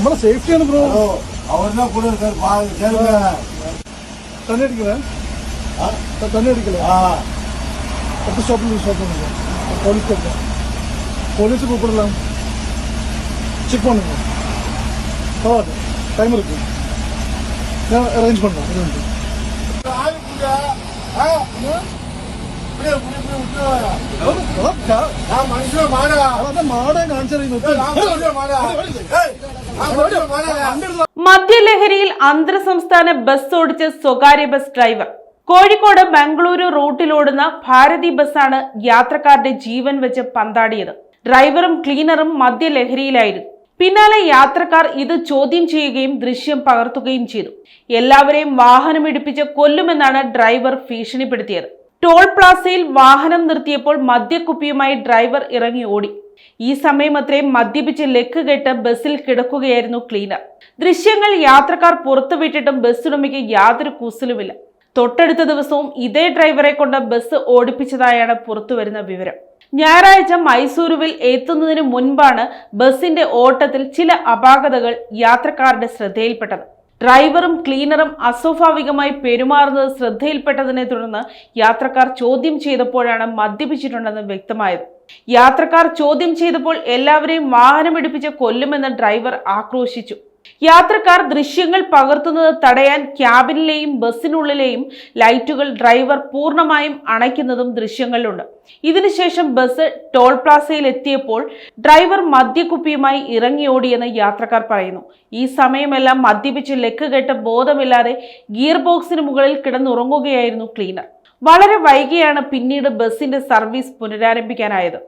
നമ്മുടെ സേഫ്റ്റിയാണ് ബ്രോ. തന്നെ അടിക്കലേ തന്നെ അടിക്കലേ അടുത്ത സ്റ്റോപ്പിൽ പോലീസ് കൂപ്പിടலாம் செக் பண்ணுங்க. பரவாயில்ல, டைம் இருக்கு, நான் அரேஞ்ச் பண்ணலாம். இது வந்து മദ്യലഹരിയിൽ അന്തർ സംസ്ഥാന ബസ് ഓടിച്ച സ്വകാര്യ ബസ് ഡ്രൈവർ. കോഴിക്കോട് ബംഗളൂരു റൂട്ടിലോടുന്ന ഭാരതി ബസ്സാണ് യാത്രക്കാരുടെ ജീവൻ വെച്ച് പന്താടിയത്. ഡ്രൈവറും ക്ലീനറും മദ്യലഹരിയിലായിരുന്നു. പിന്നാലെ യാത്രക്കാർ ഇത് ചോദ്യം ചെയ്യുകയും ദൃശ്യം പകർത്തുകയും ചെയ്തു. എല്ലാവരെയും വാഹനം ഇടിപ്പിച്ച് കൊല്ലുമെന്നാണ് ഡ്രൈവർ ഭീഷണിപ്പെടുത്തിയത്. ടോൾ പ്ലാസയിൽ വാഹനം നിർത്തിയപ്പോൾ മദ്യക്കുപ്പിയുമായി ഡ്രൈവർ ഇറങ്ങി ഓടി. ഈ സമയം അത്രയും മദ്യപിച്ച് ലക്ക് കെട്ട് ബസ്സിൽ കിടക്കുകയായിരുന്നു ക്ലീനർ. ദൃശ്യങ്ങൾ യാത്രക്കാർ പുറത്തുവിട്ടിട്ടും ബസ്സുടമയ്ക്ക് യാതൊരു കൂസലുമില്ല. തൊട്ടടുത്ത ദിവസവും ഇതേ ഡ്രൈവറെ കൊണ്ട് ബസ് ഓടിപ്പിച്ചതായാണ് പുറത്തുവരുന്ന വിവരം. ഞായറാഴ്ച മൈസൂരുവിൽ എത്തുന്നതിന് മുൻപാണ് ബസിന്റെ ഓട്ടത്തിൽ ചില അപാകതകൾ യാത്രക്കാരുടെ ശ്രദ്ധയിൽപ്പെട്ടത്. ഡ്രൈവറും ക്ലീനറും അസ്വാഭാവികമായി പെരുമാറുന്നത് ശ്രദ്ധയിൽപ്പെട്ടതിനെ തുടർന്ന് യാത്രക്കാർ ചോദ്യം ചെയ്തപ്പോഴാണ് മദ്യപിച്ചിട്ടുണ്ടെന്ന് വ്യക്തമായത്. യാത്രക്കാർ ചോദ്യം ചെയ്തപ്പോൾ എല്ലാവരെയും വാഹനമിടിപ്പിച്ച് കൊല്ലുമെന്ന് ഡ്രൈവർ ആക്രോശിച്ചു. യാത്രക്കാർ ദൃശ്യങ്ങൾ പകർത്തുന്നത് തടയാൻ ക്യാബിനിലെയും ബസ്സിനുള്ളിലെയും ലൈറ്റുകൾ ഡ്രൈവർ പൂർണ്ണമായും അണയ്ക്കുന്നതും ദൃശ്യങ്ങളിലുണ്ട്. ഇതിനുശേഷം ബസ് ടോൾ പ്ലാസയിൽ എത്തിയപ്പോൾ ഡ്രൈവർ മദ്യക്കുപ്പിയുമായി ഇറങ്ങിയോടിയെന്ന് യാത്രക്കാർ പറയുന്നു. ഈ സമയമെല്ലാം മദ്യപിച്ച് ലക്ക് കെട്ട് ബോധമില്ലാതെ ഗിയർ ബോക്സിന് മുകളിൽ കിടന്നുറങ്ങുകയായിരുന്നു ക്ലീനർ. വളരെ വൈകിയാണ് പിന്നീട് ബസിന്റെ സർവീസ് പുനരാരംഭിക്കാനായത്.